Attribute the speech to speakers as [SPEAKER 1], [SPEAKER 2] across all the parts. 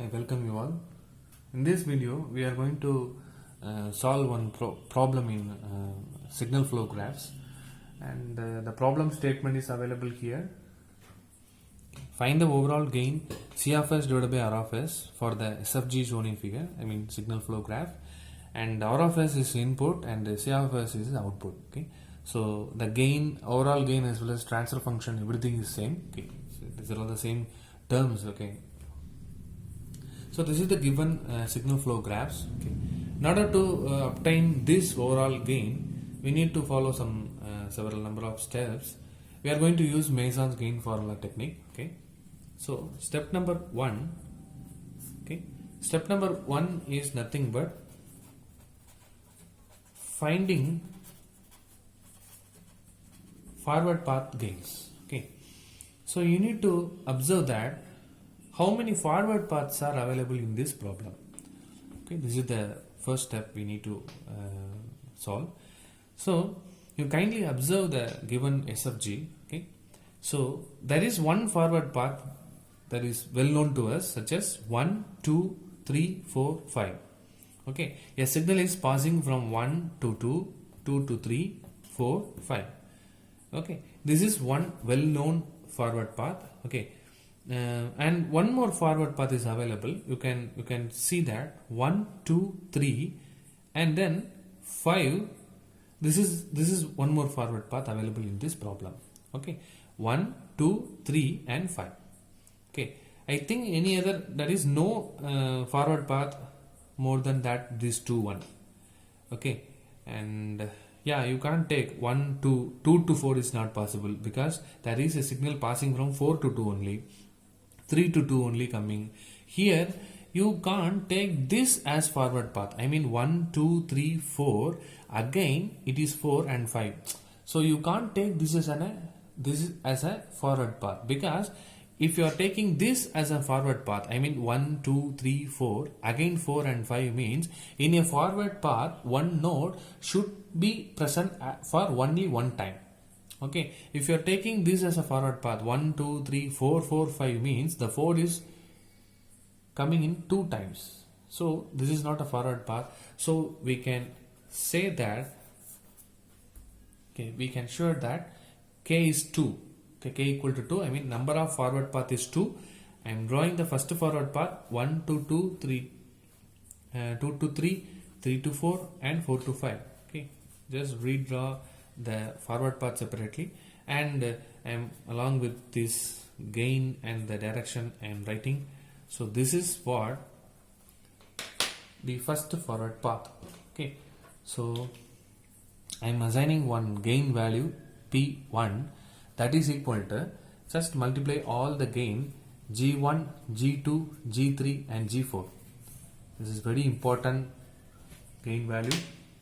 [SPEAKER 1] I welcome you all. In this video, we are going to solve one problem in signal flow graphs, and the problem statement is available here. Find the overall gain C of S divided by R of S for the SFG shown in figure, I mean signal flow graph, and R of S is input and C of S is output. Okay, so the gain, overall gain as well as transfer function, everything is same. Okay, so these are all the same terms. Okay. So this is the given signal flow graphs. Okay. In order to obtain this overall gain, we need to follow some several number of steps. We are going to use Mason's gain formula technique. Okay. So step number one. Okay. Step number one is nothing but finding forward path gains. Okay. So you need to observe that how many forward paths are available in this problem. Okay, this is the first step we need to solve. So you kindly observe the given SFG. Okay, so there is one forward path that is well known to us, such as 1, 2, 3, 4, 5. Okay, a signal is passing from 1 to 2, 2 to 3, 4, 5. Okay, this is one well known forward path. Okay. And one more forward path is available. You can see that 1, 2, 3, and then 5. This is one more forward path available in this problem. Okay, 1, 2, 3, and 5. Okay, I think any other, there is no forward path more than that. These two one. Okay, and yeah, you can't take 1 to 2 to 4 is not possible because there is a signal passing from 4 to 2 only. 3 to 2 only coming. Here you can't take this as forward path. I mean 1, 2, 3, 4. Again it is 4 and 5. So you can't take this as a forward path, because if you are taking this as a forward path, I mean 1, 2, 3, 4, again 4 and 5 means in a forward path one node should be present for only one time. Okay, if you are taking this as a forward path 1, 2, 3, 4, 4, 5 means the 4 is coming in 2 times. So this is not a forward path. So we can say that, okay, we can sure that K is 2. Okay, K equal to 2. I mean number of forward path is 2. I am drawing the first forward path 1 to 2, 3, 2 to 3, 3 to 4, and 4 to 5. Okay, just redraw the forward path separately, and I am along with this gain and the direction I am writing. So this is what the first forward path. Okay, so I am assigning one gain value P1, that is equal to, just multiply all the gain G1, G2, G3 and G4. This is very important gain value.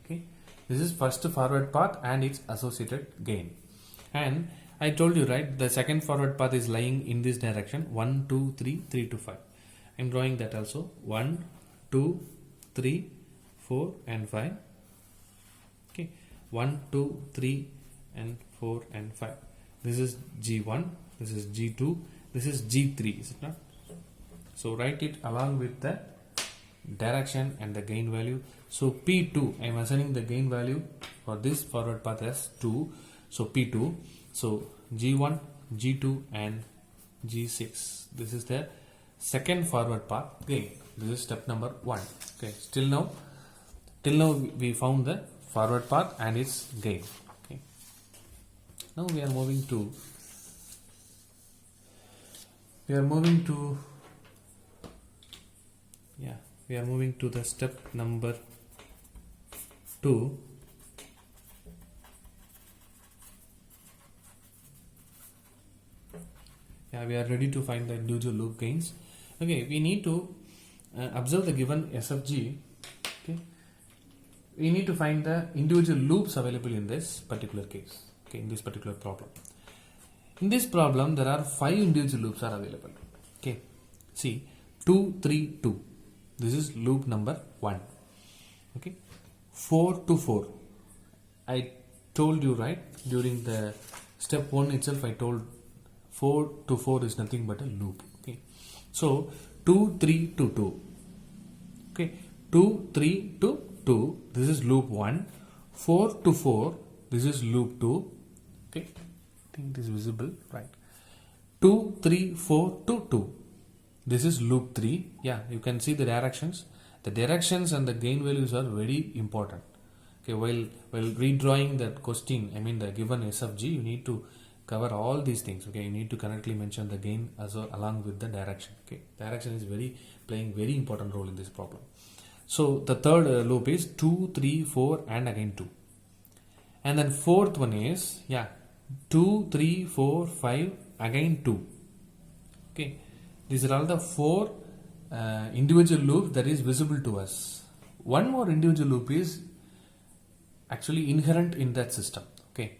[SPEAKER 1] Okay, this is first forward path and its associated gain. And I told you, right, the second forward path is lying in this direction 1, 2, 3, 3 to 5. I am drawing that also 1, 2, 3, 4 and 5. Okay, 1, 2, 3 and 4 and 5. This is G1, this is G2, this is G3, is it not? So write it along with the direction and the gain value. So P2, I am assigning the gain value for this forward path as 2. So P2, so G1, G2 and G6. This is the second forward path gain. This is step number 1. Okay, till now we found the forward path and its gain. Okay, now we are moving to the step number 2. Yeah, we are ready to find the individual loop gains. Okay, we need to observe the given SFG. Okay, we need to find the individual loops available in this particular case. Okay, in this particular problem. In this problem, there are 5 individual loops are available. Okay, see 2, 3, 2. This is loop number 1. Okay, 4 to 4. I told you, right, during the step 1 itself I told 4 to 4 is nothing but a loop. Okay, so 2, 3 to 2. Okay, 2, 3 to 2, this is loop 1. 4 to 4, this is loop 2. Okay, I think it is visible, right? 2, 3, 4 to 2, this is loop 3. Yeah, you can see the directions. The directions and the gain values are very important. Okay, while redrawing that question, I mean the given SFG, you need to cover all these things. Okay, you need to correctly mention the gain as well, along with the direction. Okay, direction is playing very important role in this problem. So the third loop is 2, 3, 4 and again 2. And then fourth one is 2, 3, 4, 5 again 2. Okay, these are all the 4 individual loops that is visible to us. One more individual loop is actually inherent in that system. Okay,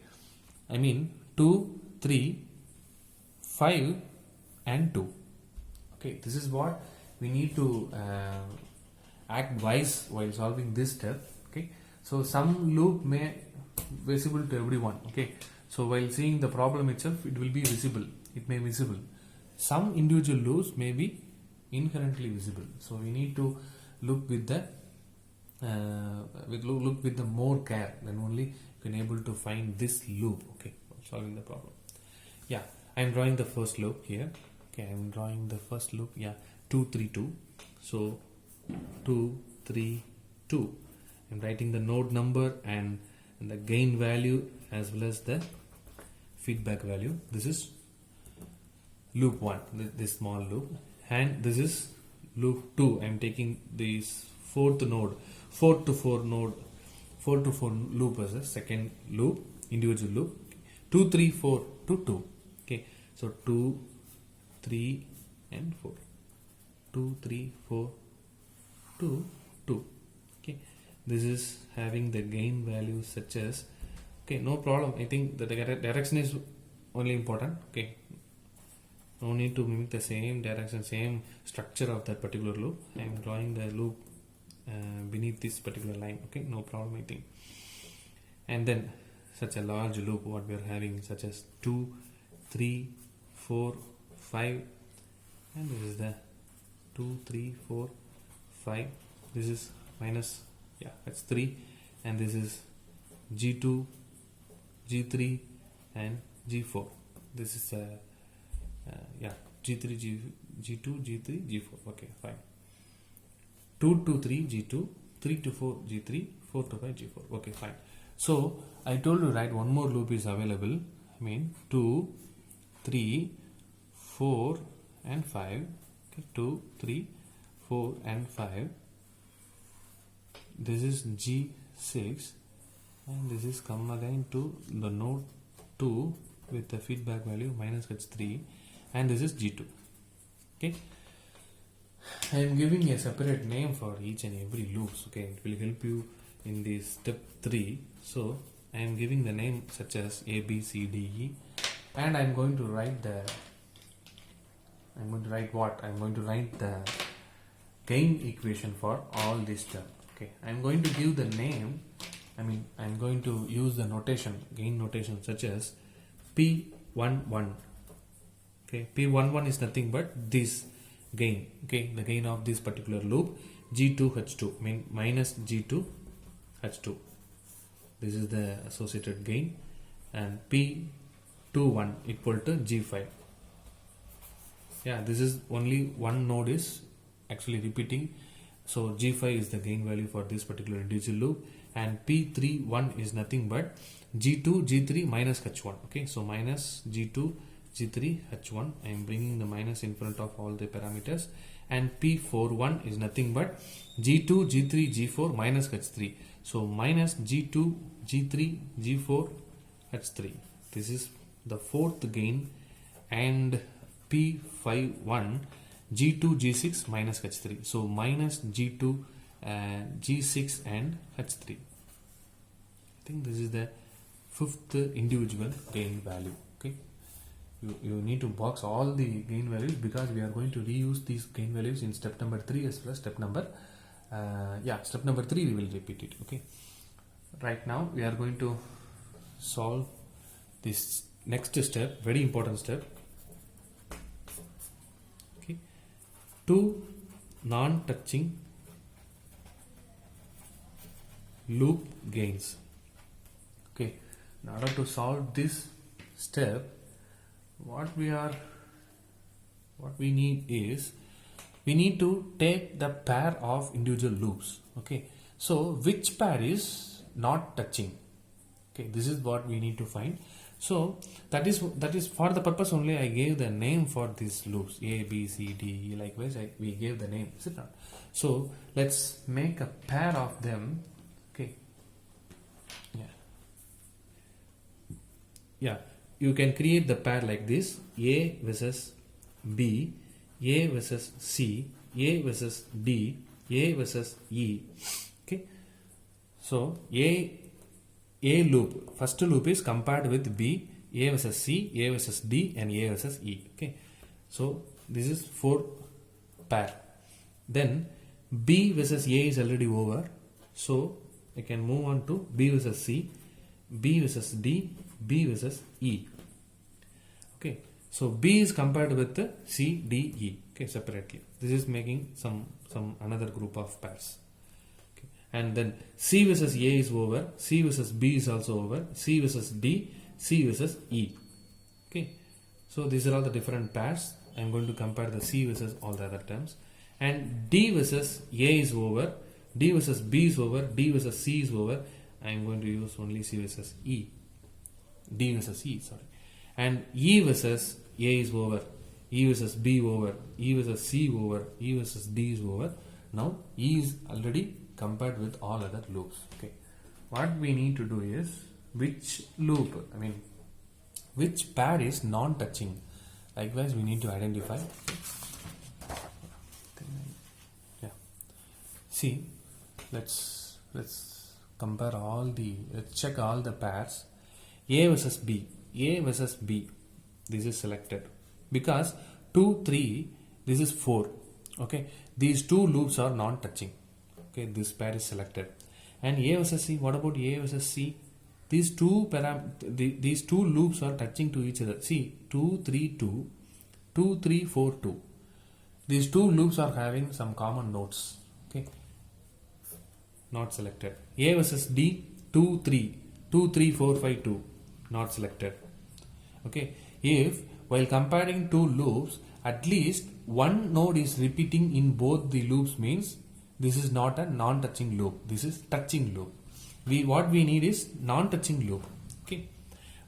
[SPEAKER 1] I mean 2, 3, 5 and 2. Okay, this is what we need to act wise while solving this step. Okay, so some loop may visible to everyone. Okay, so while seeing the problem itself, it will be visible, it may be visible. Some individual loops may be inherently visible, so we need to look with the look with the more care, then only you can able to find this loop. Okay, solving the problem. Yeah, I am drawing the first loop here. Okay, I am drawing the first loop. 2, 3, 2. So 2, 3, 2. I am writing the node number and the gain value as well as the feedback value. This is loop 1, this small loop, and this is loop 2. I am taking this fourth node, 4 to 4 loop as a second loop, individual loop. 2, 3, 4 to 2. Okay, so 2, 3 and 4. 2, 3, 4 to 2. Okay, this is having the gain value such as, okay, no problem. I think the direction is only important. Okay, no need to mimic the same direction, same structure of that particular loop. I am drawing the loop beneath this particular line. Okay, no problem, I think. And then such a large loop what we are having, such as 2, 3, 4, 5, and this is the 2, 3, 4, 5. This is minus, that's 3, and this is G2, G3 and G4. This is G3, G2, G3, G4. Okay, fine. 2 to 3 G2, 3 to 4 G3, 4 to 5 G4. Okay, fine. So I told you, right, one more loop is available. I mean 2, 3, 4 and 5. Okay, 2, 3, 4 and 5. This is G6 and this is come again to the node 2 with the feedback value minus H3, and this is G2. Okay, I am giving a separate name for each and every loops. Okay, it will help you in this step 3. So I am giving the name such as A, B, C, D, E, and I am going to write the gain equation for all these terms. Okay, I am going to give the name, I am going to use the notation, gain notation such as P11. Okay, P11 is nothing but this gain. Okay, the gain of this particular loop, G2H2, minus G2H2. This is the associated gain, and P21 equal to G5. This is only one node is actually repeating, so G5 is the gain value for this particular individual loop, and P31 is nothing but G2 G3 minus H1. Okay, so minus G2 G3 H1. I am bringing the minus in front of all the parameters, and P41 is nothing but G2 G3 G4 minus H3. So minus G2 G3 G4 H3. This is the fourth gain, and P51 G2 G6 minus H3. So minus G2 G6 and H3. I think this is the fifth individual gain value. Okay, you need to box all the gain values because we are going to reuse these gain values in step number 3 as well as step number step number 3 we will repeat it. Okay, right now we are going to solve this next step, very important step. Okay, two non-touching loop gains. Okay, in order to solve this step, what we need is, we need to take the pair of individual loops. Okay, so which pair is not touching? Okay, this is what we need to find. So that is for the purpose only I gave the name for these loops A, B, C, D, E. Likewise we gave the name, is it not? So let's make a pair of them. Okay, yeah, you can create the pair like this: A versus B, A versus C, A versus D, A versus E. Okay, so A loop, first loop is compared with B, A versus C, A versus D, and A versus E. Okay, so this is 4 pair. Then B versus A is already over, so I can move on to B versus C, B versus D, B versus E. Okay, so B is compared with the C, D, E. Okay, separately. This is making some another group of pairs. And then C versus A is over, C versus B is also over, C versus D, C versus E. Okay, so these are all the different pairs. I am going to compare the C versus all the other terms. And D versus A is over, D versus B is over, D versus C is over. I am going to use only C versus E, D versus E, sorry. And E versus A is over, E versus B over, E versus C over, E versus D is over. Now E is already compared with all other loops. Okay, what we need to do is, which pair is non-touching. Likewise we need to identify. Yeah, see, let's compare let's check all the pairs. A versus B, A versus B, this is selected because 2, 3, this is 4. Okay, these two loops are non-touching. Okay, this pair is selected. And A versus C, what about A versus C? These two loops are touching to each other. See, 2, 3, 2, 2, 3, 4, 2. These two loops are having some common nodes. Okay, not selected. A versus D, 2, 3, 2, 3, 4, 5, 2, not selected. Okay, if while comparing two loops, at least one node is repeating in both the loops, means this is not a non-touching loop, this is touching loop. What we need is non-touching loop. Okay,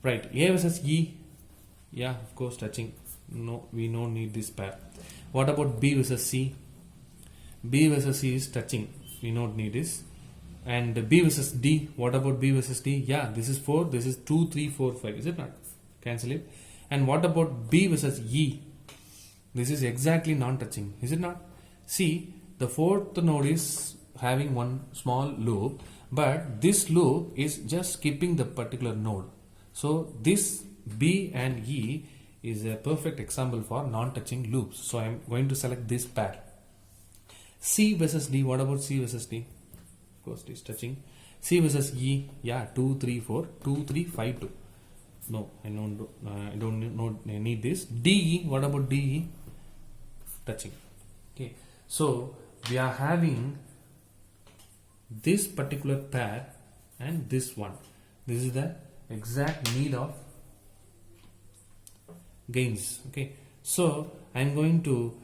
[SPEAKER 1] right. A versus E, yeah, of course touching. No, we don't need this pair. What about B versus C? B versus C is touching, we don't need this. And B versus D, what about B versus D? Yeah, this is 4, this is 2, 3, 4, 5, is it not? Cancel it. And what about B versus E? This is exactly non-touching, is it not? See, the fourth node is having one small loop, but this loop is just skipping the particular node. So this B and E is a perfect example for non-touching loops. So I am going to select this pair. C versus D, what about C versus D? Of course it is touching. C versus E, yeah, 2, 3, 4, 2, 3, 5, 2. No, I don't need this. DE, what about DE? Touching. Okay, so we are having this particular pair and this one. This is the exact need of gains. Okay, so I am going to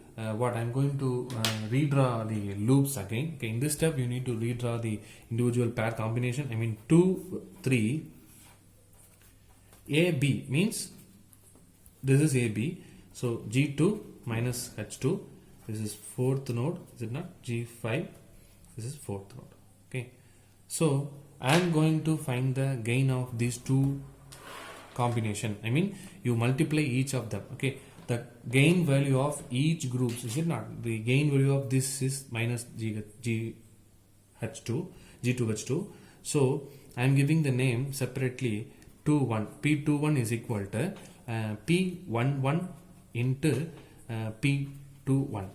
[SPEAKER 1] redraw the loops again. Okay, in this step you need to redraw the individual pair combination. I mean 2, 3, AB means this is AB. So G2 minus H2. This is fourth node, is it not? G5, this is fourth node. Okay, so I am going to find the gain of these two combination. I mean, you multiply each of them. Okay, the gain value of each groups, is it not? The gain value of this is minus G2, G2H2. So I am giving the name separately 21. P21 is equal to P11 into P21.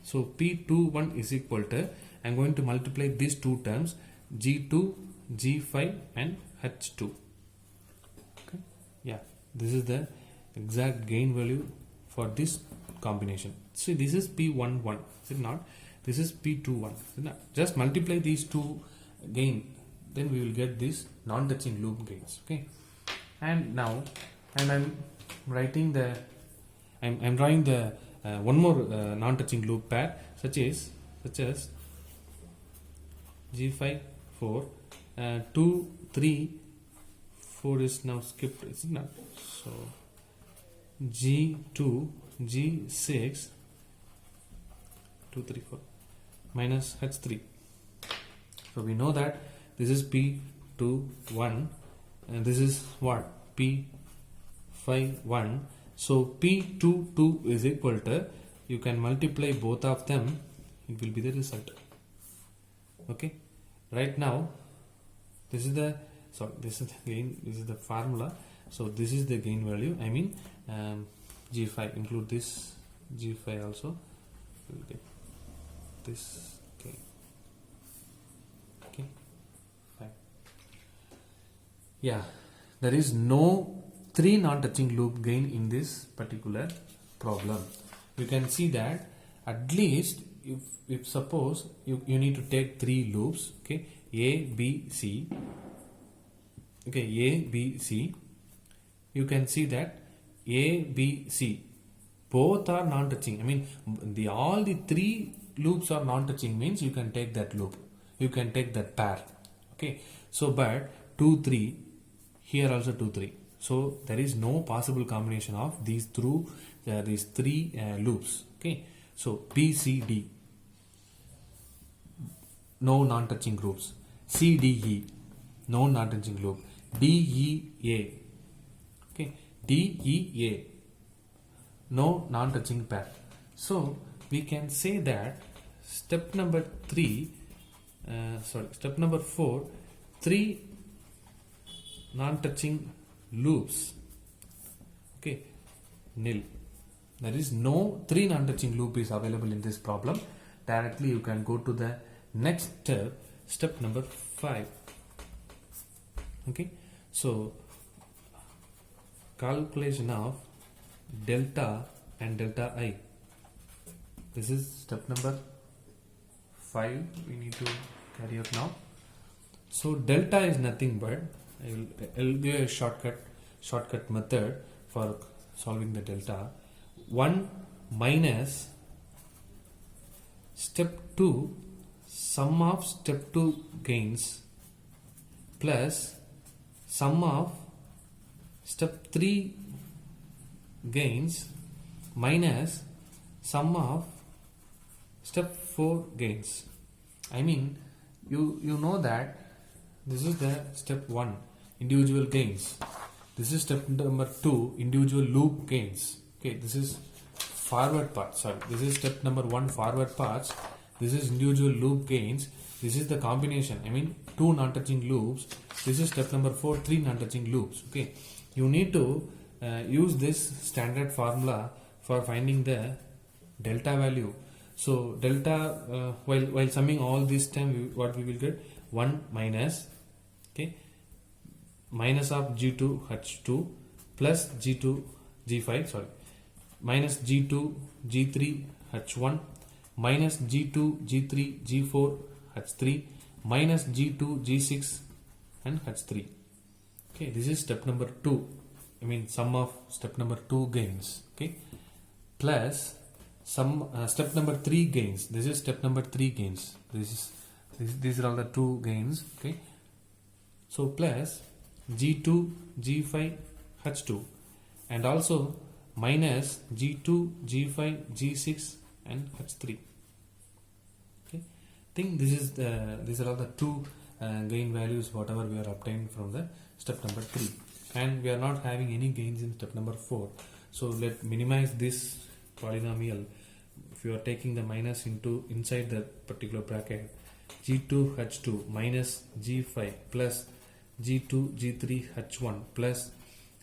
[SPEAKER 1] So P21 is equal to, I am going to multiply these two terms, G2, G5 and H2. Okay, yeah, this is the exact gain value for this combination. See, this is P11, is it not? This is P21, is it not? Just multiply these two gain, then we will get this non-touching loop gains. Okay, and now, and I'm writing the, I'm drawing the one more non-touching loop pair, such as G5 4 2 3 4 is now skipped, is it not? So G2 G6 2 3 4 minus H3. So we know that this is P21 and this is what? P51. So P22 is equal to, you can multiply both of them, it will be the result. Okay, right now this is the, sorry, this is the gain, this is the formula. So this is the gain value, I mean G5, include this G5 also, we will get this gain. Okay, fine. Yeah, there is no 3 non-touching loop gain in this particular problem. You can see that at least if suppose you need to take 3 loops, okay, A, B, C, okay, A, B, C, you can see that A, B, C both are non-touching. I mean all the 3 loops are non-touching means you can take that loop, you can take that pair. Okay, so but 2 3, here also 2 3, so there is no possible combination of these through these 3 loops. Okay, so B, C, D, no non-touching groups. C, D, E, no non-touching loop. D, E, A, okay, D, E, A, no non-touching pair. So we can say that step number 4, 3 non-touching loops, okay, nil. There is no 3 non-touching loop is available in this problem. Directly you can go to the next step number 5. Okay, so calculation of delta and delta I. This is step number 5 we need to carry out now. So delta is nothing but, I'll give a shortcut method for solving the delta. 1 minus step 2 sum of step 2 gains plus sum of step 3 gains minus sum of step 4 gains. I mean you know that this is the step 1 individual gains, this is step number 2 individual loop gains. Okay, this is forward part, sorry, this is step number 1 forward parts, this is individual loop gains, this is the combination, I mean 2 non-touching loops, this is step number 4 3 non-touching loops. Okay, you need to use this standard formula for finding the delta value. So delta while summing all this time what we will get, 1 minus, okay, minus of G2 H2 plus G2 G5, sorry, minus G2 G3 H1 minus G2 G3 G4 H3 minus G2 G6 and H3. Okay, this is step number 2, I mean sum of step number 2 gains. Okay, plus some step number 3 gains, this is step number 3 gains, these are all the 2 gains. Okay, so plus G2 G5 H2 and also minus G2 G5 G6 and H3. Okay, think this is these are all the 2 gain values whatever we are obtained from the step number 3, and we are not having any gains in step number 4. So let minimize this polynomial. If you are taking the minus into inside the particular bracket, G2 H2 minus G5 plus G2 G3 H1 plus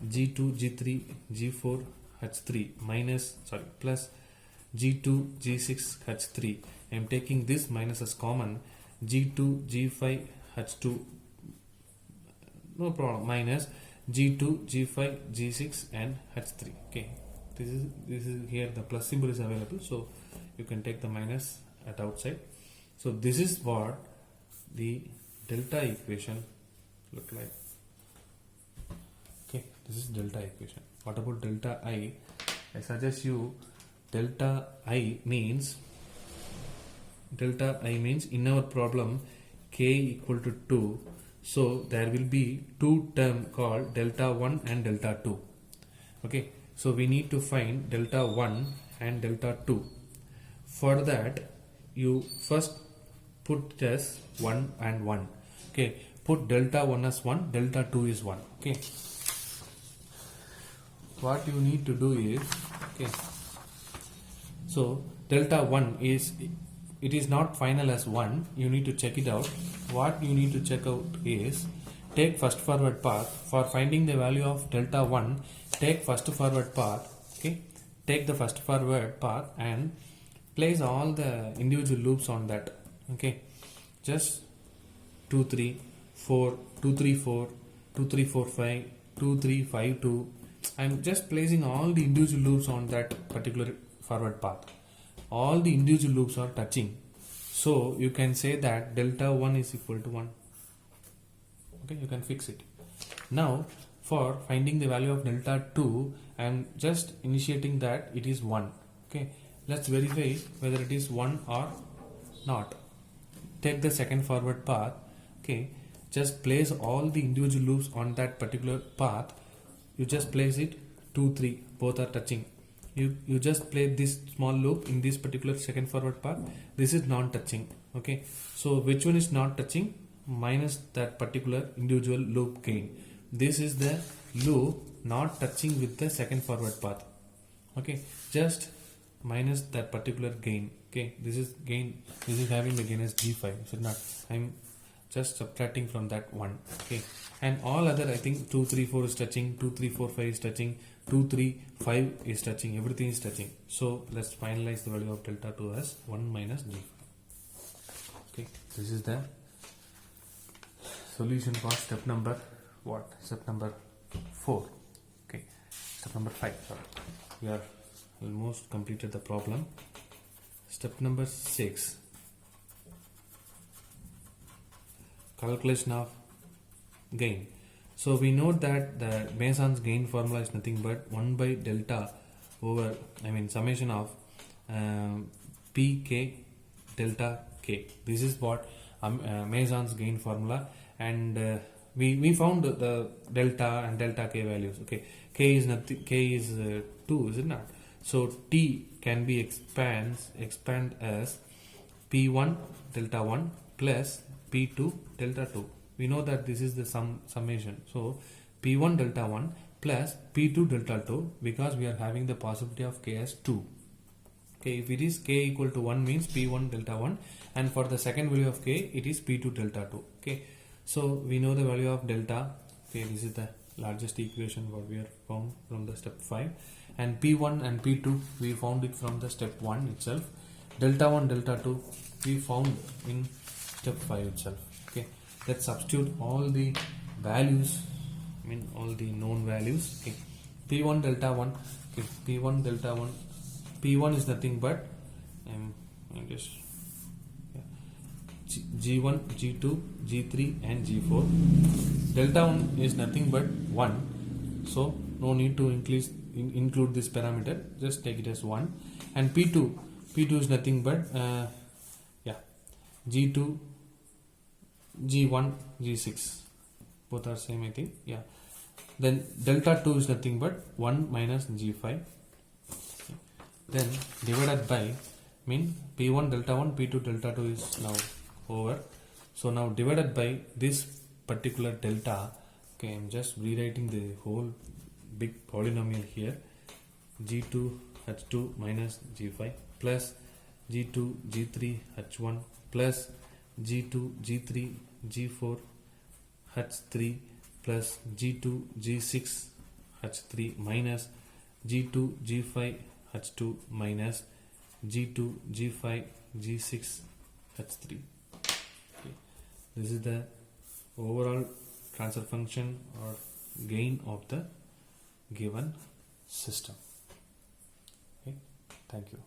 [SPEAKER 1] G2 G3 G4 H3 minus, sorry, plus G2 G6 H3. I am taking this minus as common. G2 G5 H2, no problem, minus G2 G5 G6 and H3. Okay, this is here the plus symbol is available, so you can take the minus at outside. So this is what the delta equation look like. Okay, this is delta equation. What about delta I? I suggest you delta I means in our problem k equal to 2, so there will be two term called delta 1 and delta 2. Okay, so we need to find delta 1 and delta 2. For that, you first put it as 1 and 1. Okay, put delta 1 as 1, delta 2 is 1. Okay, what you need to do is, okay, so delta 1 is, it is not final as 1, you need to check it out. What you need to check out is, take first forward path. For finding the value of delta 1, take first forward path. Okay, take the first forward path and place all the individual loops on that. Okay, just 2 3 4 2 3 4 2 3 4 5 2 3 5 2. I'm just placing all the individual loops on that particular forward path. All the individual loops are touching, so you can say that delta 1 is equal to 1. Okay, you can fix it. Now for finding the value of delta 2, I am just initiating that it is 1. Okay, let's verify whether it is 1 or not. Take the second forward path. Okay, just place all the individual loops on that particular path. You just place it 2 3, both are touching. You just play this small loop in this particular second forward path. This is non-touching. Okay, so which one is not touching? Minus that particular individual loop gain. This is the loop not touching with the second forward path. Okay, just minus that particular gain. Okay, this is gain, this is having the gain as G5, is it not? I'm just subtracting from that 1. Okay, and all other, I think 2 3 4 is touching, 2 3 4 5 is touching, 2 3 5 is touching, everything is touching. So let's finalize the value of delta 2 as 1 minus G5. Okay, this is the solution for step number what? Step number 4. Okay, step number 5. Sorry, we are almost completed the problem. Step number 6. Calculation of gain. So we know that the Mason's gain formula is nothing but 1 by delta over, summation of pk delta k. This is what Mason's gain formula, and we found the delta and delta k values. Okay, k is nothing, k is 2, is it not? So t can be expand as p1 delta 1 plus p2 delta 2. We know that this is the summation. So p1 delta 1 plus p2 delta 2, because we are having the possibility of k as 2. Okay, if it is k equal to 1 means p1 delta 1, and for the second value of k it is p2 delta 2. Okay, so we know the value of delta. Okay, this is the largest equation what we are found from the step 5, and p1 and p2 we found it from the step 1 itself. Delta 1 delta 2 we found in step 5 itself. Okay, let's substitute all the values, all the known values. Okay, p1 delta 1. Okay, p1 delta 1, p1 is nothing but G1, G2, G3 and G4. Delta 1 is nothing but 1, so no need to include this parameter, just take it as 1. And P2 is nothing but G2, G1, G6, both are same, I think. Yeah, then delta 2 is nothing but 1 minus G5. Then divided by, P1 delta 1, P2 delta 2 is now over. So now divided by this particular delta. Okay, I'm just rewriting the whole big polynomial here. G2 H2 minus G5 plus G2 G3 H1 plus G2 G3 G4 H3 plus G2 G6 H3 minus G2 G5 H2 minus G2 G5 G6 H3. Okay, this is the overall transfer function or gain of the given system. Thank you.